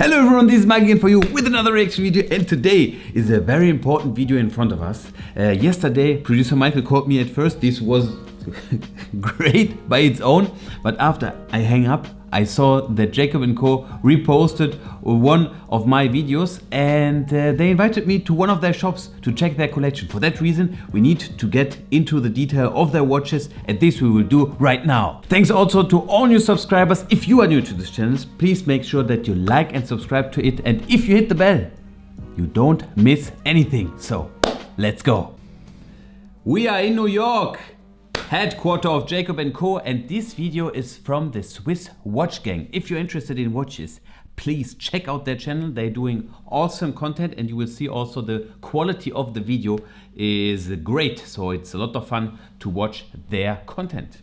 Hello everyone, this is Marc again for you with another reaction video, and today is a very important video in front of us. Yesterday, producer Michael called me at first. This was great by its own, but after I hang up, I saw that Jacob&Co reposted one of my videos, and they invited me to one of their shops to check their collection. For that reason, we need to get into the detail of their watches, and this we will do right now. Thanks also to all new subscribers. If you are new to this channel, please make sure that you like and subscribe to it, and if you hit the bell, you don't miss anything. So, let's go. We are in New York, headquarter of Jacob&Co, and this video is from the Swiss watch gang. If you're interested in watches, please check out their channel. They're doing awesome content, and you will see also the quality of the video is great. So it's a lot of fun to watch their content.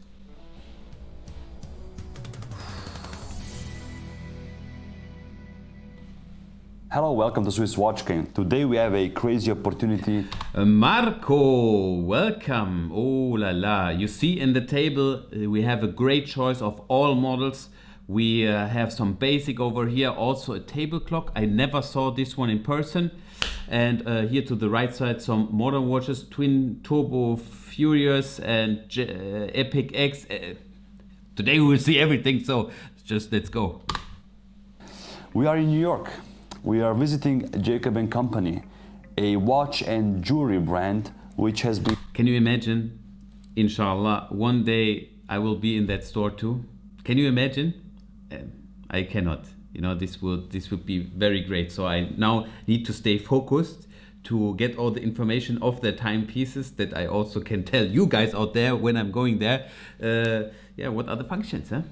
Hello, welcome to Swiss Watch Gang. Today we have a crazy opportunity. Marco, welcome. Oh la la. You see in the table we have a great choice of all models. We have some basic over here, also a table clock. I never saw this one in person. And here to the right side, some modern watches, Twin Turbo Furious and Epic X. Today we will see everything, so just let's go. We are in New York. We are visiting Jacob & Company, a watch and jewelry brand which has been... Can you imagine, inshallah, one day I will be in that store too? Can you imagine? I cannot. You know, this would be very great. So I now need to stay focused to get all the information of the timepieces that I also can tell you guys out there when I'm going there. Yeah, what are the functions, huh?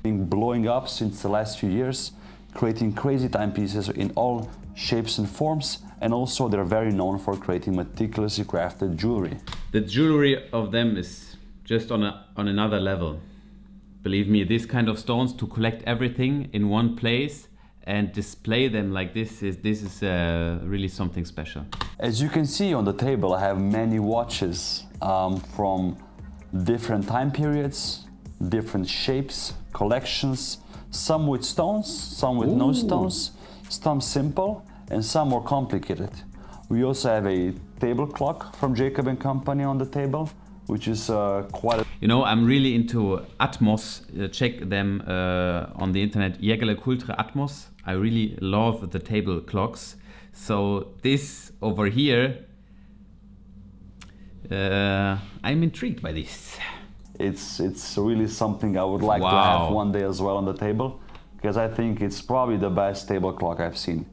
Been blowing up since the last few years, creating crazy timepieces in all shapes and forms, and also they're very known for creating meticulously crafted jewelry. The jewelry of them is just on another level. Believe me, this kind of stones, to collect everything in one place and display them like this is really something special. As you can see on the table, I have many watches from different time periods, different shapes, collections, some with stones, some with no stones, some simple and some more complicated. We also have a table clock from Jacob & Company on the table, which is quite a... You know, I'm really into Atmos. Check them on the internet, Jägerle-Kultre Atmos. I really love the table clocks. So this over here, I'm intrigued by this. It's really something I would like to have one day as well on the table, because I think it's probably the best table clock I've seen.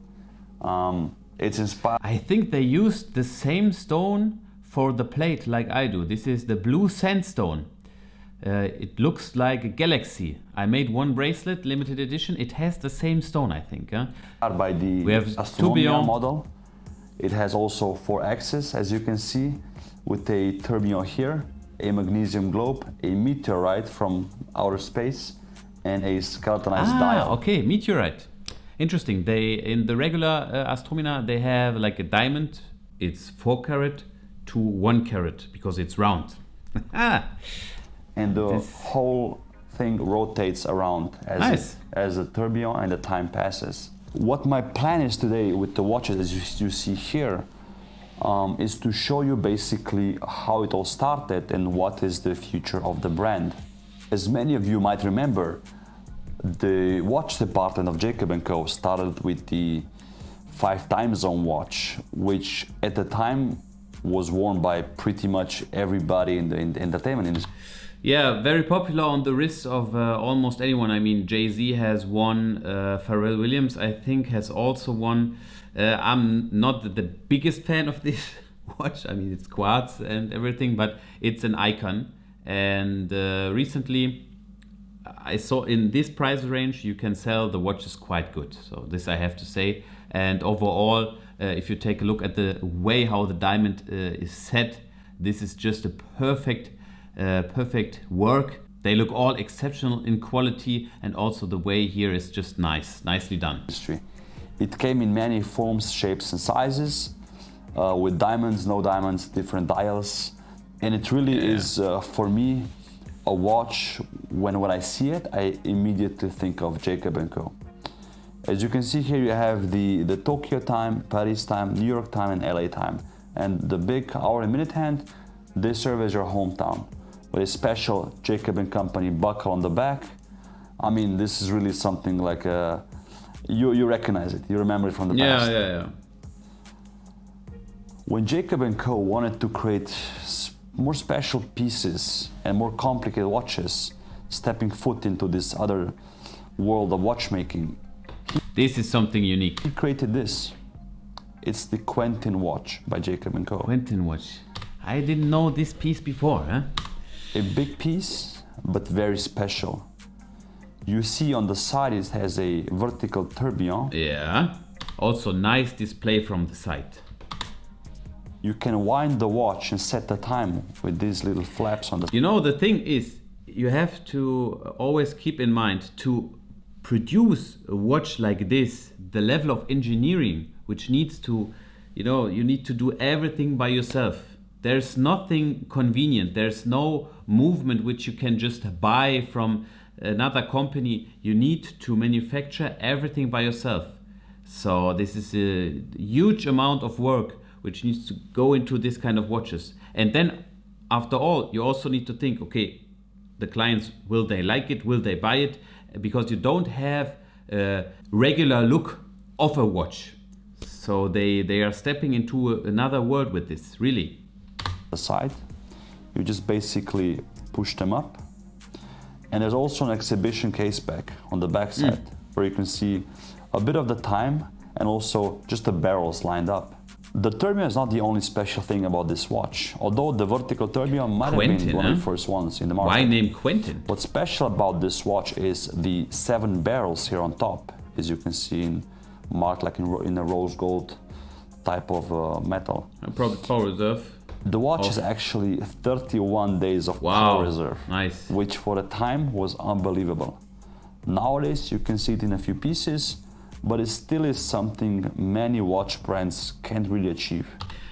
It's inspired. I think they used the same stone for the plate like I do. This is the blue sandstone. It looks like a galaxy. I made one bracelet, limited edition. It has the same stone, I think. Huh? By the we have Tsunami model. It has also 4 axes, as you can see, with a tourbillon here, a magnesium globe, a meteorite from outer space, and a skeletonized dial. Okay, meteorite. Interesting. They in the regular Astromina they have like a diamond. It's 4 carat to 1 carat because it's round. And the whole thing rotates around as the tourbillon and the time passes. What my plan is today with the watches, as you see here, is to show you basically how it all started and what is the future of the brand. As many of you might remember, the watch department of Jacob&Co started with the 5 time zone watch, which at the time was worn by pretty much everybody in the entertainment industry. Yeah, very popular on the wrists of almost anyone. I mean, Jay-Z has one, Pharrell Williams I think has also one. I'm not the biggest fan of this watch. I mean, it's quartz and everything, but it's an icon. And recently I saw in this price range you can sell the watches quite good. So this I have to say. And overall, if you take a look at the way how the diamond is set, this is just a perfect work. They look all exceptional in quality, and also the way here is just nicely done. It came in many forms, shapes and sizes, with diamonds, no diamonds, different dials, and it really is for me a watch. When I see it, I immediately think of Jacob&Co. As you can see here, you have the Tokyo time, Paris time, New York time, and LA time. And the big hour and minute hand, they serve as your hometown with a special Jacob&Co buckle on the back. I mean, this is really something like you recognize it, you remember it from the past. Yeah. When Jacob&Co wanted to create more special pieces and more complicated watches, stepping foot into this other world of watchmaking, this is something unique. He created this. It's the Quentin watch by Jacob&Co. Quentin watch. I didn't know this piece before, huh? A big piece, but very special. You see on the side it has a vertical tourbillon. Yeah. Also nice display from the side. You can wind the watch and set the time with these little flaps on the... You know, the thing is, you have to always keep in mind to produce a watch like this, the level of engineering which needs to, you need to do everything by yourself. There's nothing convenient. There's no movement which you can just buy from another company. You need to manufacture everything by yourself. So this is a huge amount of work which needs to go into this kind of watches. And then after all, you also need to think, okay, the clients, will they like it? Will they buy it? Because you don't have a regular look of a watch. So they are stepping into another world with this, really. The side, you just basically push them up. And there's also an exhibition case back on the back side where you can see a bit of the time and also just the barrels lined up. The tourbillon is not the only special thing about this watch, although the vertical tourbillon might have been one of the first ones in the market. Why name Quentin? What's special about this watch is the 7 barrels here on top, as you can see marked like in a rose gold type of metal. Probably power reserve. The watch is actually 31 days of power reserve, nice. Which for the time was unbelievable. Nowadays you can see it in a few pieces, but it still is something many watch brands can't really achieve.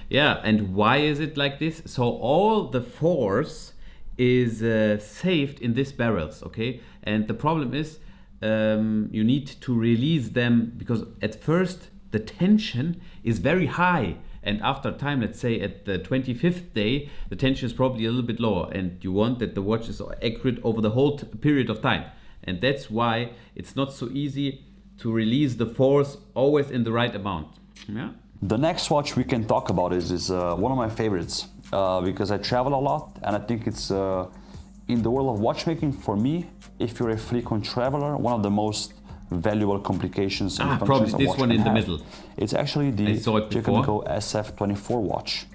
Yeah, and why is it like this? So all the force is saved in these barrels, okay? And the problem is you need to release them because at first the tension is very high. And after time, let's say at the 25th day, the tension is probably a little bit lower and you want that the watch is accurate over the whole period of time. And that's why it's not so easy to release the force always in the right amount. Yeah. The next watch we can talk about is one of my favorites because I travel a lot and I think it's in the world of watchmaking, for me, if you're a frequent traveler, one of the most valuable complications and functions probably this one in the middle. It's actually the Jacob&Co SF24 watch.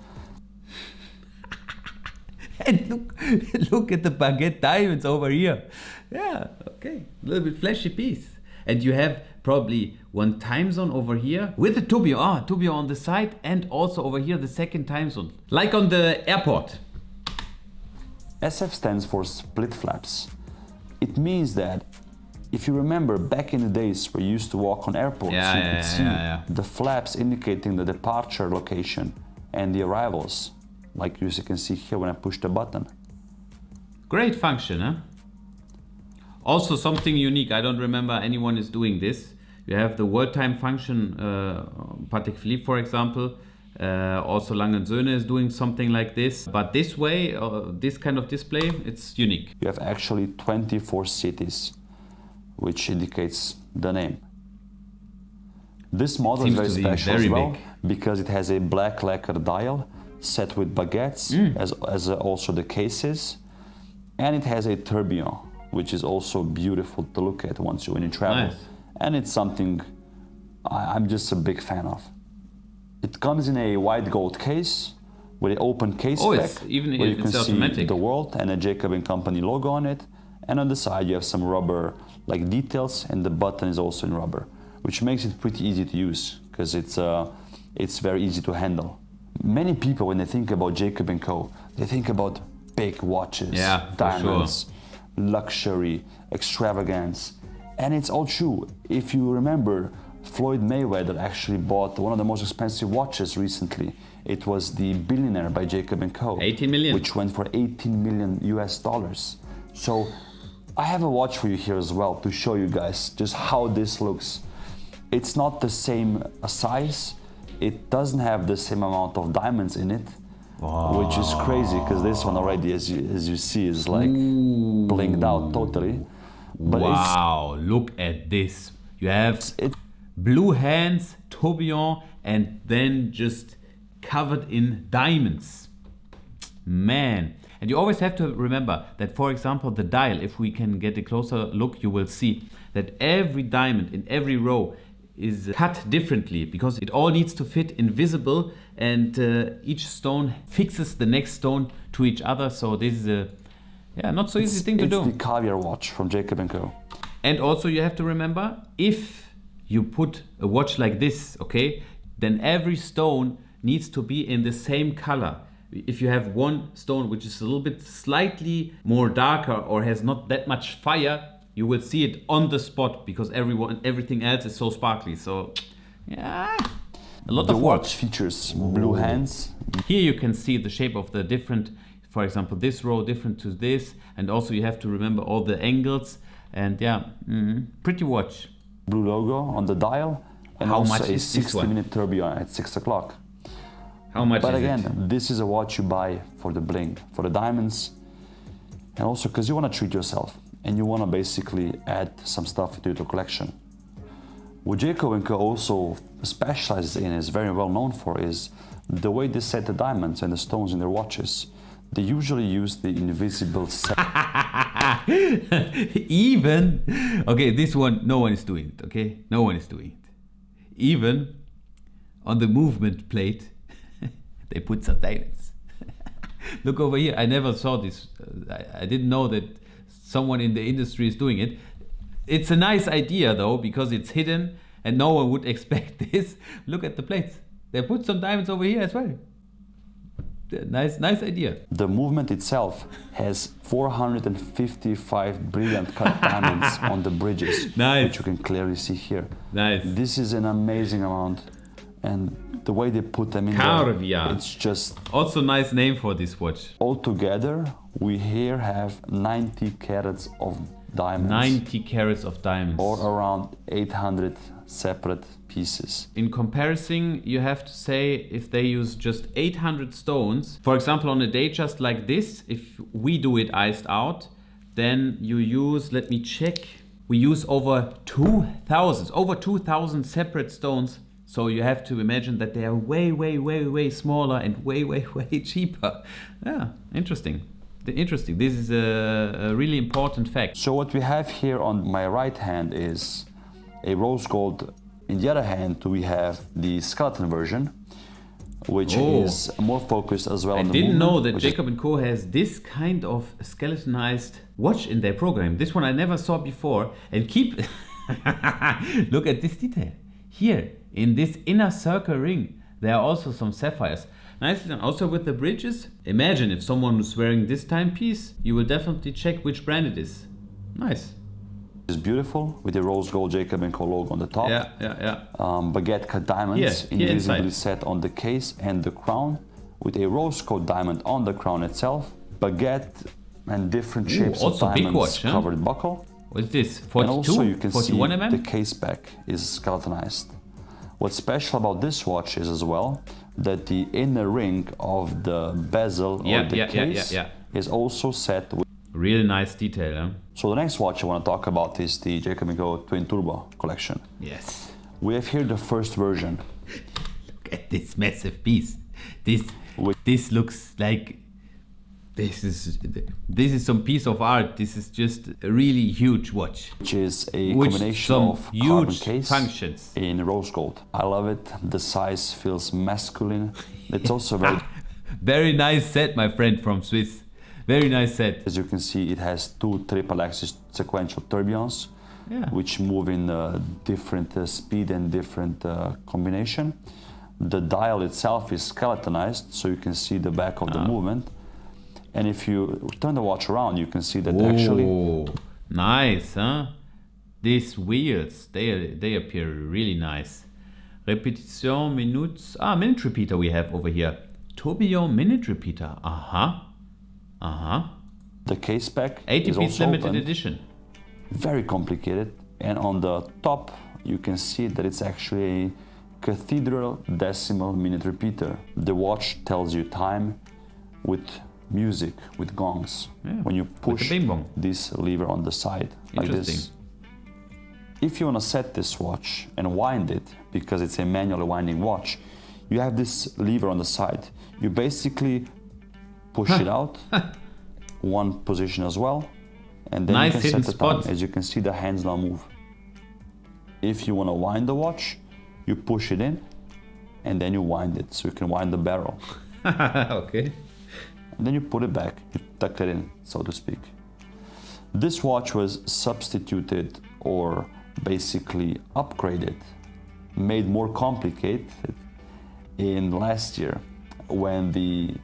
And look at the baguette diamonds over here. Yeah, okay, a little bit flashy piece. And you have probably one time zone over here with the tourbillon on the side, and also over here the second time zone, like on the airport. SF stands for split flaps. It means that if you remember back in the days where you used to walk on airports, you could see the flaps indicating the departure location and the arrivals, like you can see here when I push the button. Great function, huh? Also something unique, I don't remember anyone is doing this. You have the world time function, Patek Philippe for example. Also Lang & Söhne is doing something like this. But this way, this kind of display, it's unique. You have actually 24 cities, which indicates the name. This model is very special as well because it has a black lacquer dial set with baguettes as also the cases, and it has a tourbillon, which is also beautiful to look at when you travel. Nice. And it's something I'm just a big fan of. It comes in a white gold case with an open case back where you can see the world and a Jacob&Co logo on it. And on the side you have some rubber like details, and the button is also in rubber, which makes it pretty easy to use because it's very easy to handle. Many people, when they think about Jacob&Co, they think about big watches, diamonds, luxury, extravagance, and it's all true. If you remember, Floyd Mayweather actually bought one of the most expensive watches recently. It was the Billionaire by Jacob&Co, 18 million, which went for 18 million US dollars. So I have a watch for you here as well to show you guys just how this looks. It's not the same size. It doesn't have the same amount of diamonds in it, which is crazy because this one already, as you see, is like blinged out totally. But wow, look at this. You have blue hands, tourbillon, and then just covered in diamonds. Man. And you always have to remember that, for example, the dial, if we can get a closer look, you will see that every diamond in every row is cut differently because it all needs to fit invisible, and each stone fixes the next stone to each other. So this is a not so easy thing to do. It's the caviar watch from Jacob&Co. And also you have to remember, if you put a watch like this, okay, then every stone needs to be in the same color. If you have one stone which is a little bit slightly more darker or has not that much fire, you will see it on the spot because everything else is so sparkly. So, yeah, a lot of work. The watch features blue hands. Here you can see the shape of the different, for example, this row different to this, and also you have to remember all the angles. And yeah, pretty watch. Blue logo on the dial, and how also much a is this 60-minute tourbillon at 6 o'clock. How much But is again, it? this is a watch you buy for the bling, for the diamonds, and also because you want to treat yourself and you want to basically add some stuff to your collection. What Jacob&Co also specializes in, is very well known for, is the way they set the diamonds and the stones in their watches. They usually use the invisible set. Even, okay, this one, no one is doing it, okay? No one is doing it. Even on the movement plate, they put some diamonds. Look over here, I never saw this. I didn't know that someone in the industry is doing it. It's a nice idea though, because it's hidden and no one would expect this. Look at the plates. They put some diamonds over here as well. Nice idea. The movement itself has 455 brilliant cut diamonds on the bridges, which you can clearly see here. Nice. This is an amazing amount, and the way they put them in there, it's just... Also nice name for this watch. Altogether, we here have 90 carats of diamonds. 90 carats of diamonds. Or around 800 separate pieces. In comparison, you have to say, if they use just 800 stones, for example, on a day just like this, if we do it iced out, then you use, let me check, we use over 2,000 separate stones. So you have to imagine that they are way smaller and way cheaper. Yeah, interesting. This is a really important fact. So what we have here on my right hand is a rose gold. In the other hand, we have the skeleton version, which is more focused as well on the movement. I didn't know that Jacob&Co has this kind of skeletonized watch in their program. This one I never saw before. And keep... Look at this detail. Here, in this inner circle ring, there are also some sapphires. Nicely done. Also with the bridges. Imagine if someone was wearing this timepiece, you will definitely check which brand it is. Nice. It's beautiful with the rose gold Jacob&Co logo on the top. Yeah. Baguette cut diamonds invisibly set on the case and the crown, with a rose gold diamond on the crown itself. Baguette and different shapes of diamonds covered buckle. What's this? 42? And also you can 41 see mm? the case back is skeletonized. What's special about this watch is as well that the inner ring of the bezel or the case is also set with really nice detail. Huh? So the next watch I want to talk about is the Jacob&Co Twin Turbo collection. Yes. We have here the first version. Look at this massive piece. This looks like this is some piece of art. This is just a really huge watch. Which is a combination of carbon case functions in rose gold. I love it. The size feels masculine. It's also very nice set, my friend from Swiss. Very nice set. As you can see, it has two triple axis sequential tourbillons, which move in different speed and different combination. The dial itself is skeletonized, so you can see the back of the movement. And if you turn the watch around, you can see that actually... Nice, huh? These wheels, they appear really nice. Repetition, minutes... minute repeater we have over here. Tourbillon minute repeater. The case back 80 is piece also limited opened. edition. Very complicated. And on the top you can see that it's actually a cathedral decimal minute repeater. The watch tells you time with music, with gongs. Yeah, when you push this lever on the side, like this. If you want to set this watch and wind it, because it's a manually winding watch, you have this lever on the side. You basically push it out, one position as well, and then you can set the time. As you can see, the hands now move. If you want to wind the watch, you push it in, and then you wind it, so you can wind the barrel. Okay. And then you put it back, you tuck it in, so to speak. This watch was substituted or basically upgraded, made more complicated in last year when the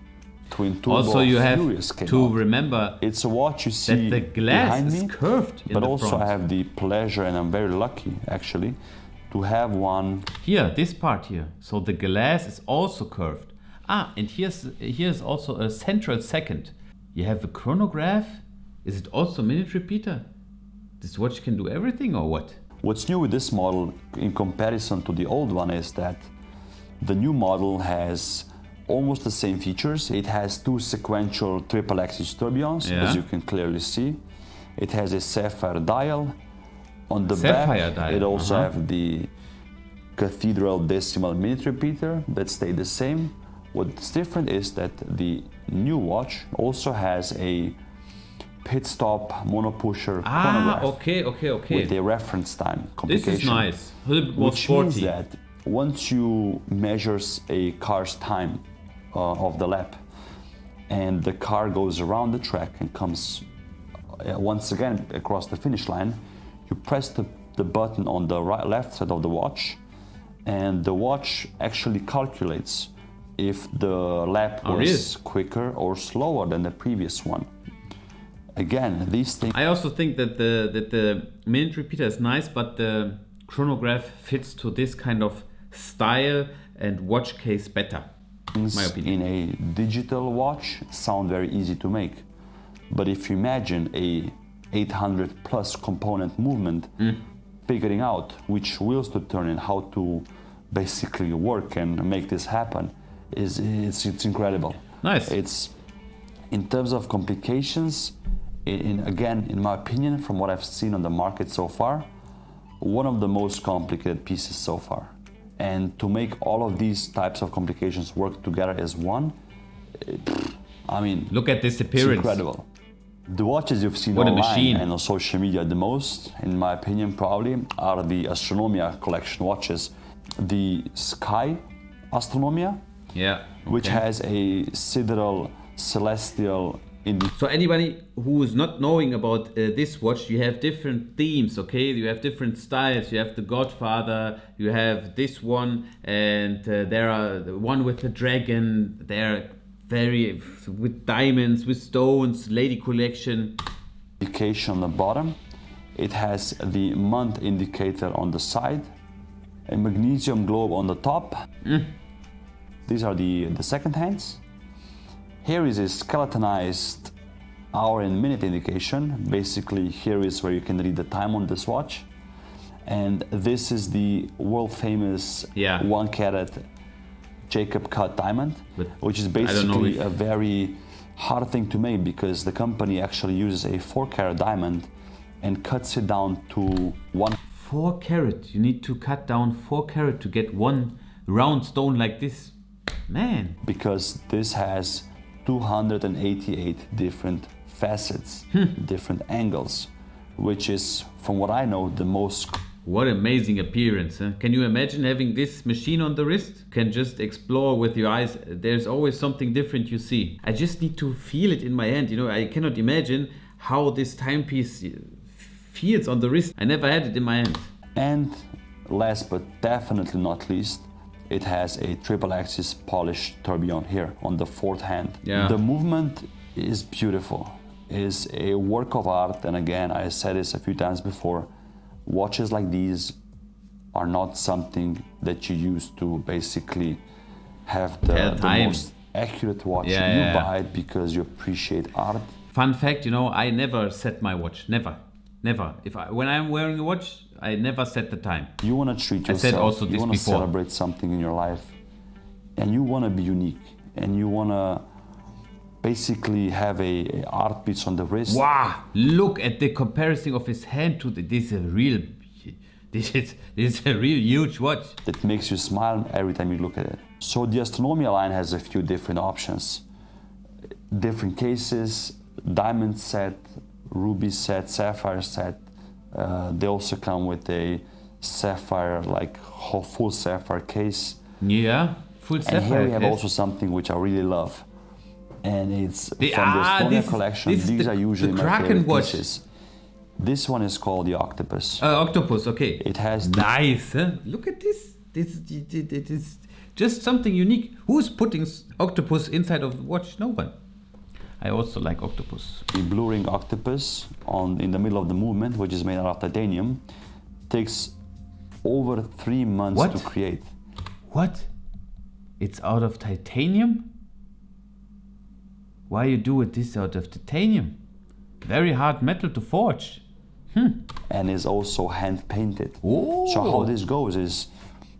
twin turbo also you have came to out. Remember it's a watch you see that the glass behind is me, curved in but the also front. I have the pleasure, and I'm very lucky actually, to have one here, this part here. So the glass is also curved. And here's also a central second. You have a chronograph. Is it also a minute repeater? This watch can do everything, or what? What's new with this model in comparison to the old one is that the new model has almost the same features. It has two sequential triple axis tourbillons, as you can clearly see. It has a sapphire dial. On the back, it also has the cathedral decimal minute repeater that stayed the same. What's different is that the new watch also has a pit stop monopusher chronograph. Okay. With a reference time complication. This is nice. A little bit more which sporty. means that once you measures a car's time of the lap, and the car goes around the track and comes once again across the finish line, you press the button on the left side of the watch, and the watch actually calculates if the lap was quicker or slower than the previous one. Again, these things. I also think that the minute repeater is nice, but the chronograph fits to this kind of style and watch case better. My opinion. In a digital watch sound very easy to make, but if you imagine a 800 plus component movement, figuring out which wheels to turn and how to basically work and make this happen, it's incredible. Nice. It's in terms of complications, again, in my opinion, from what I've seen on the market so far, one of the most complicated pieces so far. And to make all of these types of complications work together as one, I mean, look at this appearance. It's incredible. The watches you've seen online and on social media the most, in my opinion, probably are the Astronomia collection watches. The Sky Astronomia, which has a sidereal celestial. So anybody who is not knowing about this watch, you have different themes, okay? You have different styles. You have the Godfather, you have this one, and there are the one with the dragon. They're very with diamonds, with stones, lady collection. Indication on the bottom. It has the month indicator on the side, a magnesium globe on the top. These are the second hands. Here is a skeletonized hour and minute indication. Basically, here is where you can read the time on this watch. And this is the world famous 1 carat Jacob&Co diamond, which is basically a very hard thing to make because the company actually uses a 4 carat diamond and cuts it down to 1. 4 carat, you need to cut down 4 carat to get one round stone like this. Man. Because this has 288 different facets, different angles, which is, from what I know, the most. What amazing appearance, huh? Can you imagine having this machine on the wrist? Can just explore with your eyes. There's always something different you see. I just need to feel it in my hand. You know, I cannot imagine how this timepiece feels on the wrist. I never had it in my hand. And last but definitely not least, it has a triple axis polished tourbillon here on the fourth hand. The movement is beautiful, is a work of art. And again, I said this a few times before, watches like these are not something that you use to basically have the most accurate watch. You buy it because you appreciate art. Fun fact, you know, I never set my watch, never. Never. When I'm wearing a watch, I never set the time. You want to treat yourself. I said also this you want to before. Celebrate something in your life, and you want to be unique, and you want to basically have a art piece on the wrist. Wow! Look at the comparison of his hand to this is a real huge watch. That makes you smile every time you look at it. So the Tsunami line has a few different options, different cases, diamond set, ruby set, sapphire set. They also come with a sapphire, like full sapphire case. Yeah, full sapphire. And here we have case. Also something which I really love, and it's from the Estonia collection. These are usually my favorite pieces. This one is called the Octopus. Octopus, okay. It has nice. Huh? Look at this. It is just something unique. Who's putting octopus inside of the watch? No one. I also like octopus. The blue-ring octopus in the middle of the movement, which is made out of titanium, takes over 3 months to create. What? It's out of titanium? Why you do this out of titanium? Very hard metal to forge. And is also hand painted. Oh. So how this goes is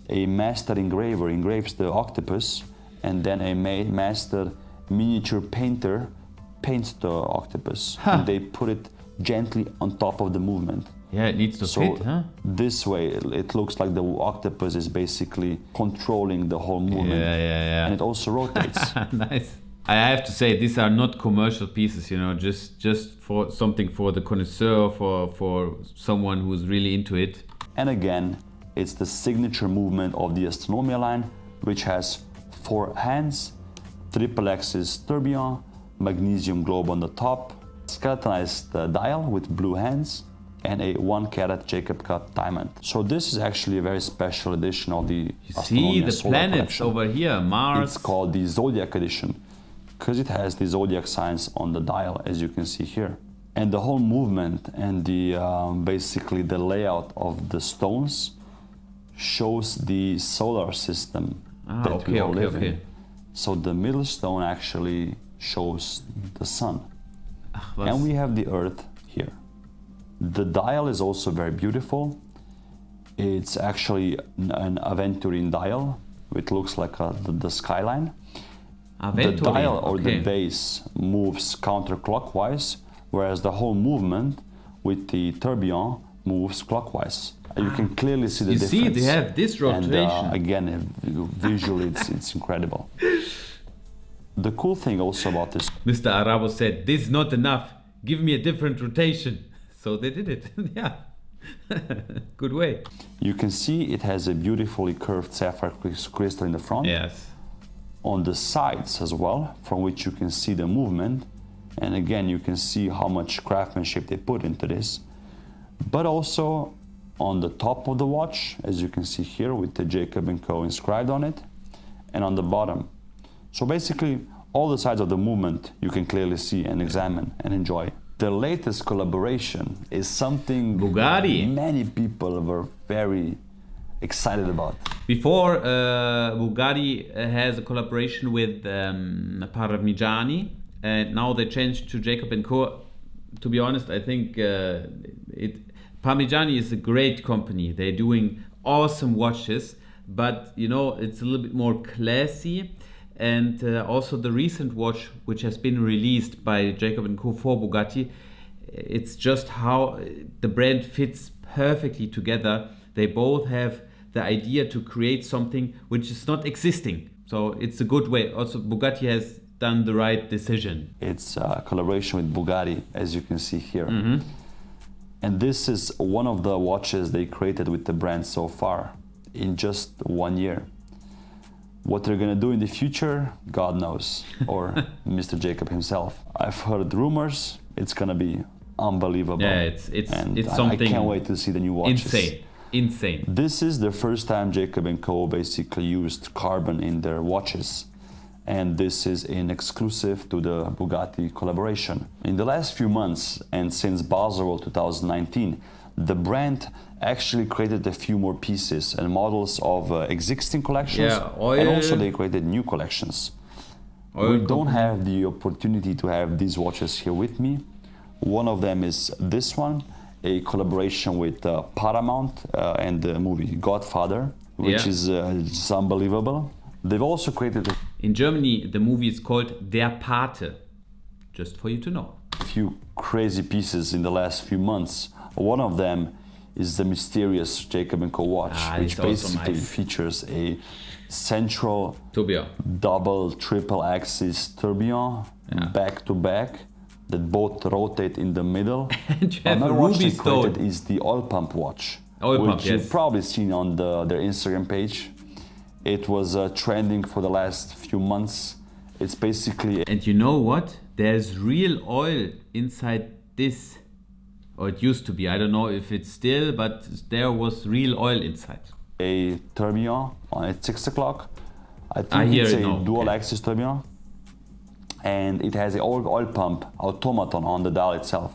a master engraver engraves the octopus, and then a master miniature painter paints the octopus. And they put it gently on top of the movement. Yeah, it needs to fit, huh? This way it looks like the octopus is basically controlling the whole movement. Yeah. And it also rotates. Nice. I have to say, these are not commercial pieces, you know, just for something for the connoisseur, for someone who's really into it. And again, it's the signature movement of the Tsunami line, which has 4 hands, triple axis tourbillon, magnesium globe on the top, skeletonized dial with blue hands, and a 1-carat Jacob&Co diamond. So this is actually a very special edition of the See the planets collection. over here, Mars. It's called the Zodiac edition, because it has the zodiac signs on the dial, as you can see here. And the whole movement and the basically the layout of the stones shows the solar system that we all live in. So the middle stone actually shows the sun. And we have the earth here. The dial is also very beautiful. It's actually an aventurine dial. It looks like the skyline. The dial or the base moves counterclockwise, whereas the whole movement with the tourbillon moves clockwise. You can clearly see the difference. You see, they have this rotation. And again, visually, it's incredible. The cool thing also about this... Mr. Arabo said, this is not enough. Give me a different rotation. So they did it. Yeah. Good way. You can see it has a beautifully curved sapphire crystal in the front. Yes. On the sides as well, from which you can see the movement. And again, you can see how much craftsmanship they put into this. But also on the top of the watch, as you can see here, with the Jacob&Co inscribed on it, and on the bottom. So basically, all the sides of the movement you can clearly see and examine and enjoy. The latest collaboration is something Bugatti. Many people were very excited about. Before, Bugatti has a collaboration with Parmigiani, and now they changed to Jacob&Co. To be honest, I think Parmigiani is a great company. They're doing awesome watches, but you know, it's a little bit more classy. And also the recent watch, which has been released by Jacob&Co for Bugatti, it's just how the brand fits perfectly together. They both have the idea to create something which is not existing. So it's a good way. Also, Bugatti has done the right decision. It's a collaboration with Bugatti, as you can see here. And this is one of the watches they created with the brand so far in just 1 year. What they're gonna do in the future, God knows, or Mr. Jacob himself. I've heard rumors, it's gonna be unbelievable. Yeah, it's something. I can't wait to see the new watches. Insane. This is the first time Jacob&Co basically used carbon in their watches. And this is an exclusive to the Bugatti collaboration. In the last few months, and since Basel 2019, the brand actually created a few more pieces and models of existing collections, and also they created new collections. We don't have the opportunity to have these watches here with me. One of them is this one. a collaboration with Paramount and the movie Godfather, which is just unbelievable. They've also created in Germany, the movie is called Der Pate, just for you to know. A few crazy pieces in the last few months. One of them is the mysterious Jacob&Co watch, which basically features a central tourbillon, double, triple axis tourbillon, back to back, that both rotate in the middle. And you have another a watch ruby they stone. created is the oil pump watch, which you've probably seen on their Instagram page. It was trending for the last few months. It's basically... And you know what? There's real oil inside this. Or it used to be. I don't know if it's still, but there was real oil inside. A tourbillon at 6 o'clock. I think it's a dual axis tourbillon. And it has an oil pump automaton on the dial itself.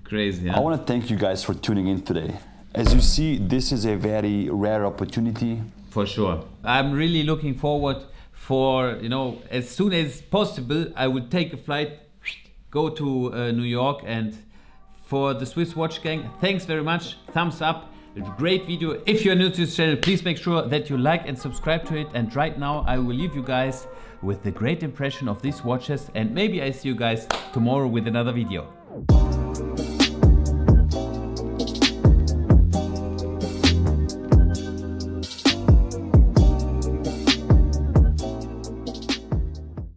Crazy, huh? I want to thank you guys for tuning in today. As you see, this is a very rare opportunity. For sure. I'm really looking forward for, as soon as possible, I will take a flight, go to New York. And for the Swiss Watch Gang, thanks very much. Thumbs up. Great video. If you're new to this channel, please make sure that you like and subscribe to it. And right now, I will leave you guys with the great impression of these watches. And maybe I see you guys tomorrow with another video.